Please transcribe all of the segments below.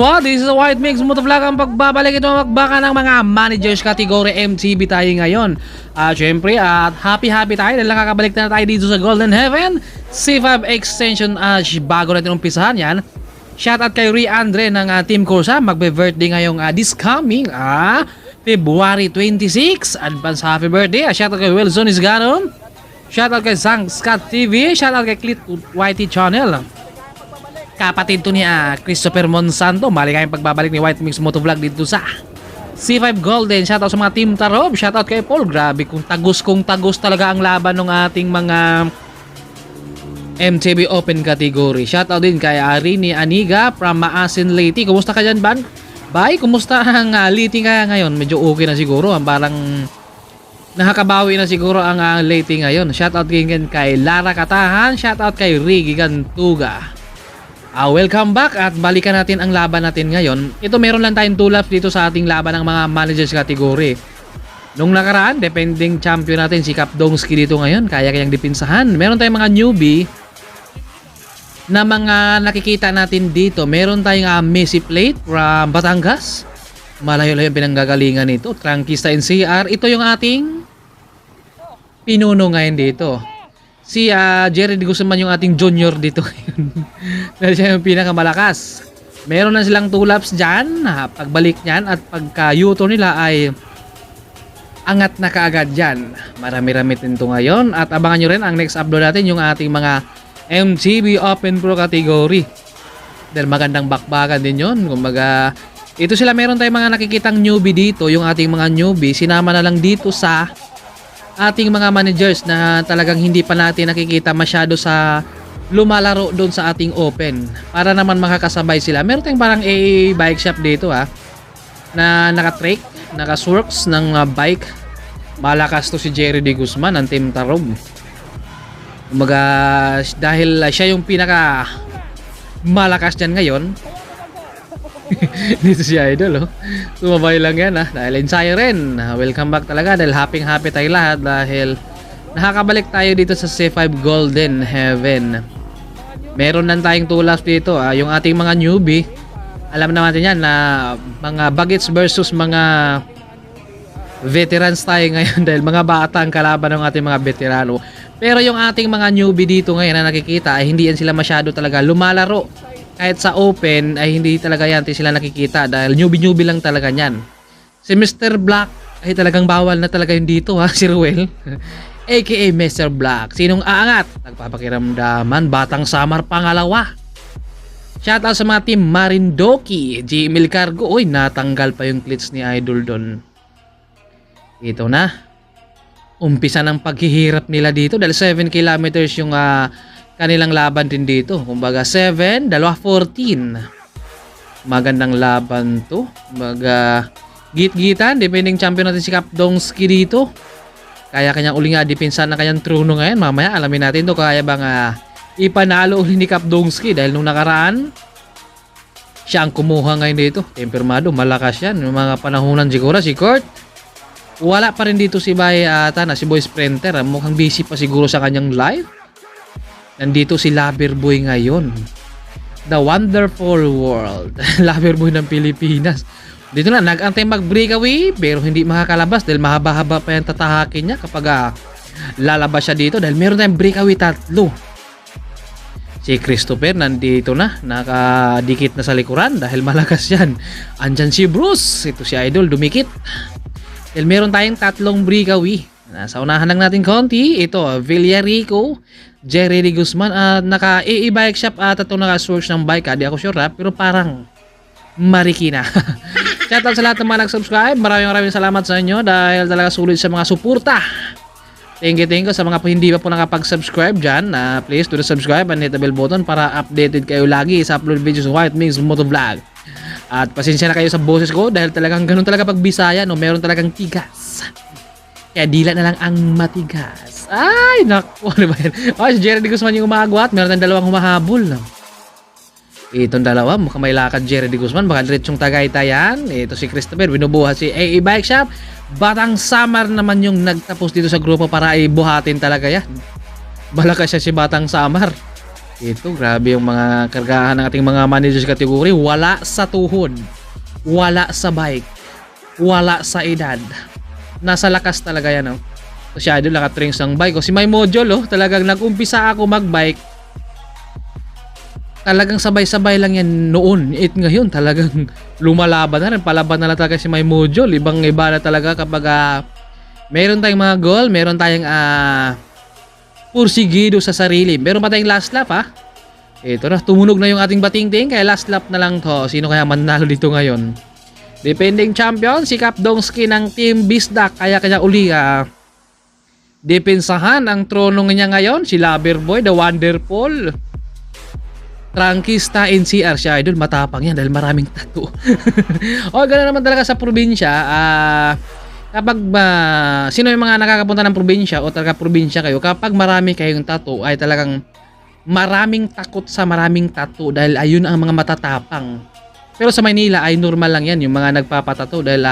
what? This is a White Mix Motovlog ang pagbabalik ito ang magbaka ng mga managers category MTB tayo ngayon. Syempre, happy tayo dahil nakakabalik na tayo dito sa Golden Heaven C5 Extension. Bago natin umpisahan yan, shoutout kay Andre ng Team Corsa. Magbe-birthday ngayong this coming February 26. Advance happy birthday. Shoutout kay Wilson Isgano. Shoutout kay Zang Scott TV. Shoutout kay Clit YT Channel. Kapatid to ni Christopher Monsanto. Mali kayong pagbabalik ni White Mix Motovlog dito sa C5 Golden. Shoutout sa mga Team Tarob. Shoutout kay Paul. Grabe kung tagos talaga ang laban ng ating mga MTB Open category. Shoutout din kay Arini Aniga from Maasin Leyte. Kumusta ka dyan, Ban? Bye, kumusta ang Leyte kaya ngayon? Medyo okay na siguro. Parang nakakabawi na siguro ang Leyte ngayon. Shoutout din kay Lara Katahan. Shoutout kay Ricky Gantuga. Welcome back at balikan natin ang laban natin ngayon. Ito meron lang tayong 2 laps dito sa ating laban ng mga managers category. Nung nakaraan, depending champion natin si Kapdongski dito ngayon. Kaya-kayang dipinsahan. Meron tayong mga newbie na mga nakikita natin dito. Meron tayong Messi Plate from Batangas. Malayo-layo yung pinanggagalingan nito. Trangkista NCR. Ito yung ating pinuno ngayon dito. Si Jerry de Guzman yung ating junior dito. Dahil siya yung pinakamalakas. Meron na silang 2 laps dyan. Pagbalik niyan at pagka U-turn nila ay angat na kaagad dyan. Marami-rami din ito ngayon. At abangan nyo rin ang next upload natin yung ating mga MTB Open Pro category. Dahil magandang bakbakan din yun. Kumbaga, ito sila meron tayong mga nakikitang newbie dito. Yung ating mga newbie, sinama na lang dito sa ating mga managers na talagang hindi pa natin nakikita masyado sa lumalaro doon sa ating open para naman makakasabay sila. Meron tayong parang AA bike shop dito na naka-trake, naka-works ng bike. Malakas to si Jerry de Guzman ng Team Tarob. Kumbaga dahil siya yung pinaka malakas dyan ngayon. Dito si Idol sumabay lang yan dahil ensayo rin. Welcome back talaga dahil happy tayo lahat dahil nakakabalik tayo dito sa C5 Golden Heaven. Meron lang tayong 2 laps dito yung ating mga newbie. Alam naman natin yan na mga bagets versus mga veterans tayo ngayon dahil mga bata ang kalaban ng ating mga veterano. Pero yung ating mga newbie dito ngayon na nakikita ay hindi yan sila masyado talaga lumalaro. Kahit sa open ay hindi talaga yan sila nakikita dahil newbie lang talaga yan. Si Mr. Black ay talagang bawal na talaga yun dito si Ruel. aka Mr. Black. Sinong aangat? Nagpapakiramdaman, Batang Samar pangalawa. Shoutout sa mga team Marindoki, Gmail Cargo. Uy, natanggal pa yung clits ni Idol doon. Ito na. Umpisa ng paghihirap nila dito dahil 7 kilometers yung kanilang laban din dito. Kumbaga 7, 14. Magandang laban to. Kumbaga git-gitan. Depending champion natin si Kapdongski dito. Kaya kanyang uli nga dipinsan na kanyang truno ngayon. Mamaya alamin natin to. Kaya bang ipanalo uli ni Kapdongski. Dahil nung nakaraan siya ang kumuha ngayon dito. Tempermado. Malakas yan. Yung mga panahunan siguro si Kurt. Wala pa rin dito si Bay si Boy Sprinter. Mukhang busy pa siguro sa kanyang live. Nandito si Loverboy ngayon. The Wonderful World. Loverboy ng Pilipinas. Dito na, nag-antay mag-breakaway pero hindi makakalabas dahil mahaba-haba pa yung tatahakin niya kapag lalabas siya dito dahil meron tayong breakaway 3. Si Christopher nandito na, nakadikit na sa likuran dahil malakas yan. Andyan si Bruce, ito si Idol, dumikit. Dahil meron tayong 3 breakaway. Nasa unahan lang natin konti. Ito, Villarico, Jerry de Guzman at naka-AA bike shop at ito naka-source ng bike. Di ako sure pero parang marikina. Shoutout sa lahat ng mga nag-subscribe. Maraming salamat sa inyo dahil talaga sulit sa mga suporta. Thank you sa mga hindi pa po nakapag-subscribe dyan. Please do the subscribe and hit the bell button para updated kayo lagi sa upload videos ng White Mix Motovlog. At pasensya na kayo sa boses ko dahil talagang ganun talaga pag Bisaya, meron talagang tigas. Kaya dila na lang ang matigas. Ay, naku. Ano ba yan? Si Jerry de Guzman yung umagwat. Meron tayong 2 humahabol. Itong 2, mukhang may lakad Jerry de Guzman. Baka diretsong Tagaytayan. Ito si Christopher. Binubuhat si AA Bike Shop. Batang Samar naman yung nagtapos dito sa grupo para ibuhatin talaga yan. Balakas siya si Batang Samar. Ito, grabe yung mga kargahan ng ating mga managers category. Wala sa tuhod, wala sa bike, wala sa edad. Nasa lakas talaga yan, oh. So, siya idol, nakatrings ng bike. O si My Module, oh, talagang nag-umpisa ako magbike. Talagang sabay-sabay lang yan noon. Ngayon, talagang lumalaban na rin. Palaban na lang talaga si My Module. Ibang-iba na talaga kapag meron tayong mga goal, meron tayong pursigido sa sarili. Meron pa tayong last lap, ha. Ito na, tumunog na yung ating bating-ting. Kaya last lap na lang to. Sino kaya manalo dito ngayon? Defending champion, si Kapdongski ng Team Bisdak. Kaya uli, depensahan ang trono niya ngayon. Si Loverboy, the Wonderful. Trangkista NCR siya, idol. Matapang yan dahil maraming tattoo. O, gano'n naman talaga sa probinsya. Kapag sino yung mga nakakapunta ng probinsya o talaga probinsya kayo, kapag marami kayong tattoo ay talagang maraming takot sa maraming tattoo dahil ayun ang mga matatapang. Pero sa Maynila ay normal lang yan yung mga nagpapatato dahil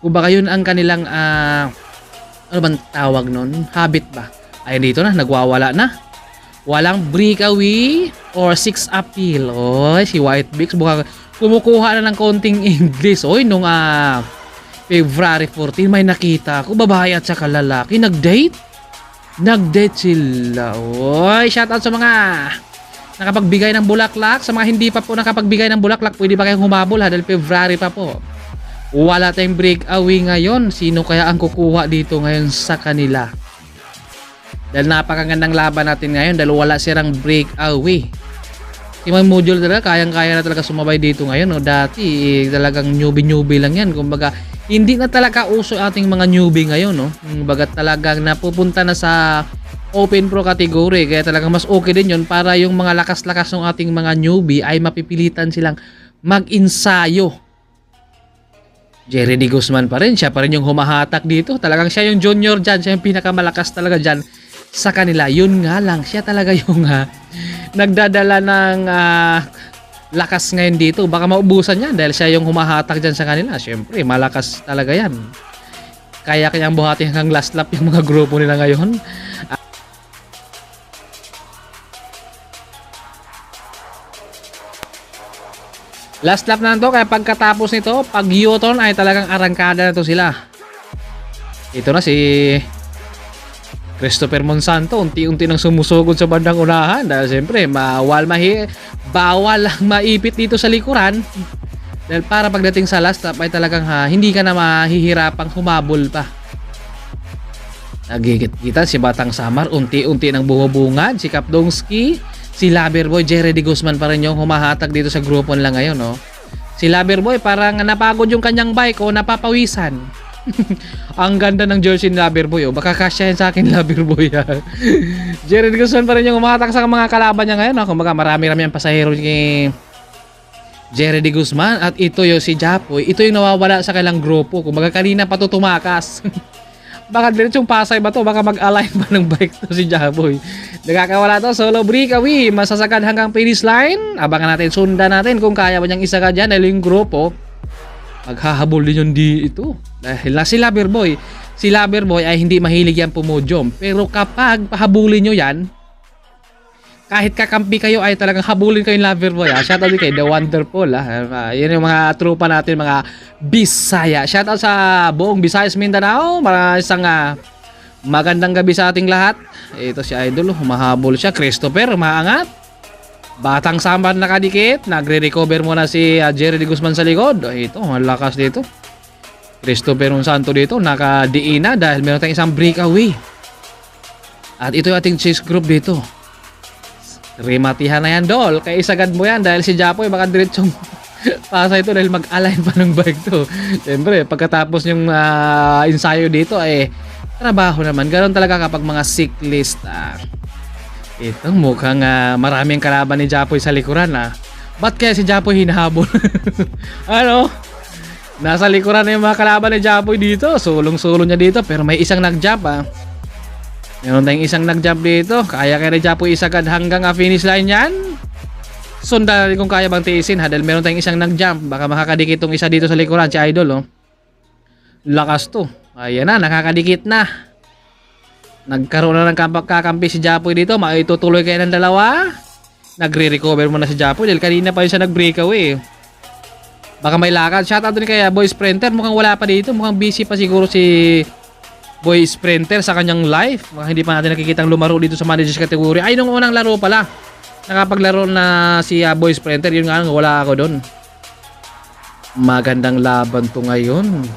kung baka yun ang kanilang ano bang tawag nun? Habit ba? Ay dito na, nagwawala na. Walang breakaway or six appeal. Oy, si White Bix baka kumukuha na ng konting English. Oy, nung February 14 may nakita ako, babae at saka lalaki nag-date sila. Oy, shoutout sa mga nakapagbigay ng bulaklak. Sa mga hindi pa po nakapagbigay ng bulaklak, pwede pa kayong humabol ha, dahil February pa po. Wala tayong breakaway ngayon. Sino kaya ang kukuha dito ngayon sa kanila? Dahil napakagandang laban natin ngayon dahil wala sirang breakaway. Si My Module talaga, kayang-kaya na talaga sumabay dito ngayon. No? Dati, talagang newbie lang yan. Kumbaga, hindi na talaga uso ating mga newbie ngayon. No? Kumbaga, talagang napupunta na sa Open Pro category. Kaya talagang mas okay din yun para yung mga lakas-lakas ng ating mga newbie ay mapipilitan silang mag-insayo. Jerry D. Guzman pa rin. Siya pa rin yung humahatak dito. Talagang siya yung junior dyan. Siya yung pinakamalakas talaga dyan sa kanila. Yun nga lang, siya talaga yung nagdadala ng lakas ngayon dito. Baka maubusan yan dahil siya yung humahatak dyan sa kanila. Siyempre, malakas talaga yan. Kaya kanyang buhati hanggang last lap yung mga grupo nila ngayon. Last lap na to, kaya pagkatapos nito, pag U-turn ay talagang arangkada na to sila. Ito na si Christopher Monsanto, unti-unti nang sumusugod sa bandang unahan dahil siyempre bawal lang maipit dito sa likuran dahil para pagdating sa last lap ay talagang hindi ka na mahihirapang humabol pa. Nagigit-gitan si Batang Samar, unti-unti nang bumubungad si Kapdongski, si Loverboy, Jerry D. Guzman pa rin yung humahatag dito sa grupo nila ngayon, no? Si Loverboy parang napagod yung kanyang bike o napapawisan. Ang ganda ng jersey ni Loverboy, oh. Baka kasya yan sa akin, Loverboy. Jerry D. Guzman pa rin yung humahatak sa mga kalaban niya ngayon, no? Kumbaga marami-rami ang pasahero ni Jerry D. Guzman at ito yung si Japoy. Ito yung nawawala sa kailang grupo. Kumbaga kanina pa to tumakas. Baka diretsong Pasay ba to? Baka mag-align ba ng bike to si Jaboy? Nagkakawala to. Solo breakaway. Masasagad hanggang finish line. Abangan natin. Sundan natin kung kaya ba niyang isagad yan. Dahil yung grupo, maghahabol din yun dito. Dahil si Loverboy. Si Loverboy ay hindi mahilig yan pumodium. Pero kapag pahabulin nyo yan, kahit kakampi kayo ay talagang habulin kayo yung Loverboy. Shoutout din kayo, The Wonderful. Yan yung mga trupa natin, mga Bisaya. Shoutout sa buong Visayas, Mindanao. Isang magandang gabi sa ating lahat. Ito si Idol, humahabol siya. Christopher, maangat. Batang Samar nakadikit. Nagre-recover muna si Jerry D. Guzman sa likod. Ito, malakas dito. Christopher Monsanto dito, nakadiina dahil meron tayong isang breakaway. At ito yung ating chase group dito. Rematihan na yan, Dol. Kaya isagad mo yan dahil si Japoy baka diretsong pasa ito dahil mag-align pa ng bike to. Siyempre, pagkatapos yung ensayo dito, trabaho naman. Ganon talaga kapag mga cyclist. Itong mukhang maraming kalaban ni Japoy sa likuran. Ba't kaya si Japoy hinahabol? Ano? Nasa likuran na yung mga kalaban ni Japoy dito. Sulong-sulong niya dito pero may isang nag-jump. Meron tayong isang nag-jump dito. Kaya ni Japoy isagad hanggang finish line yan. Sundan natin kung kaya bang tiisin dahil meron tayong isang nag-jump. Baka makakadikit tong isa dito sa likuran, si Idol. Lakas to. Ayan na, nakakadikit na. Nagkaroon na ng kakampi si Japoy dito. Maitutuloy kayo ng dalawa. nagre-recover muna si Japoy dahil kanina pa yun siya nag-breakaway. Baka may lakad. Shoutout din kaya Boy Sprinter. Mukhang wala pa dito. Mukhang busy pa siguro si Boy Sprinter sa kanyang live. Mukhang hindi pa natin nakikitang lumaro dito sa managers category. Ay, nung unang laro pala. Nakapaglaro na si Boy Sprinter. Yun nga, wala ako doon. Magandang laban to ngayon.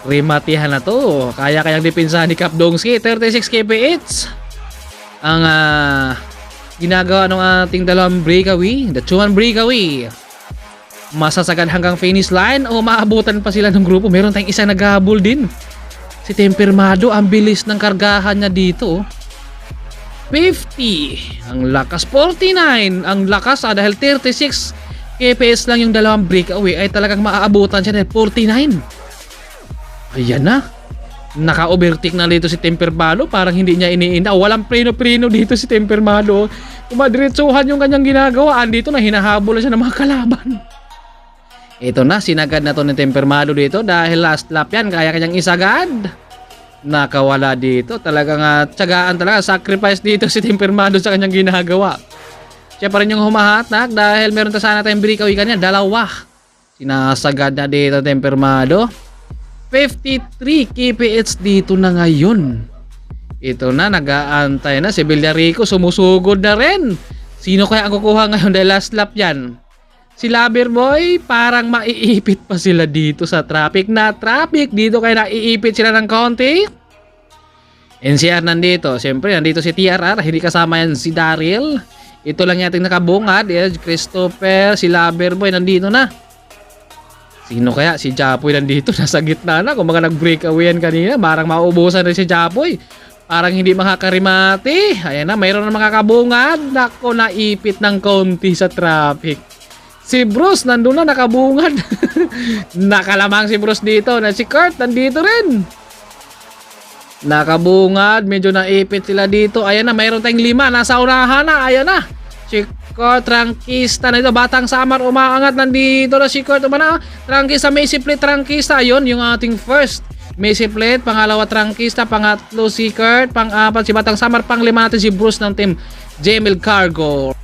Rematihan na to. Kaya-kayang depensahan ni Kapdongski. 36 kph. Ang ginagawa ng ating dalawang breakaway. The 2-1 breakaway. Masasagad hanggang finish line o maabutan pa sila ng grupo. Meron tayong isang naghahabol din. Si Tempermado, ang bilis ng kargahan niya dito. 50. Ang lakas 49. Ang lakas dahil 36 kps lang yung dalawang breakaway ay talagang maaabutan siya dahil 49. Ayan na. Naka-overtake na dito si Tempermado. Parang hindi niya iniina. Walang preno-preno dito si Tempermado. Kumadiretsuhan yung kanyang ginagawa. Andito na hinahabol siya ng mga kalaban. Ito na, sinagad na to ni Tempermado dito dahil last lap yan, kaya kanyang isagad. Nakawala dito, talagang tiyagaan talaga, sacrifice dito si Tempermado sa kanyang ginagawa. Siya pa rin yung humahatak dahil meron ta sana tayong breakaway kanya, dalawa. Sinasagad na dito Tempermado. 53 kph dito na ngayon. Ito na, nag-aantay na si Villarico, sumusugod na rin. Sino kaya ang kukuha ngayon dahil last lap yan? Si Loverboy, parang maiipit pa sila dito sa traffic na traffic. Dito kaya naiipit sila ng konti. NCR nandito. Siyempre, nandito si TRR. Hindi kasama yan si Daryl. Ito lang yating nakabungad. Christopher, si Loverboy nandito na. Sino kaya? Si Japoy nandito. Nasa gitna na. Kung mga nag-breakaway yan kanina, parang mauubusan rin si Japoy. Parang hindi makakarimati. Ayan na, mayroon na makakabungad. Nako, naipit ng konti sa traffic. Si Bruce nandun na nakabungad. Nakalamang si Bruce dito. Na si Kurt nandito rin. Nakabungad. Medyo naipit sila dito. Ayan na, mayroon tayong 5. Nasa unahan na. Ayan na. Si Kurt, Trangkista na ito. Batang Samar umaangat. Nandito na si Kurt. Trangkista, Macy Plate, Trangkista. Ayun, yung ating first. Macy Plate, pangalawa Trangkista. Pangatlo si Kurt. Pang-apat si Batang Samar. Pang-5 natin si Bruce ng team Jamil Cargo.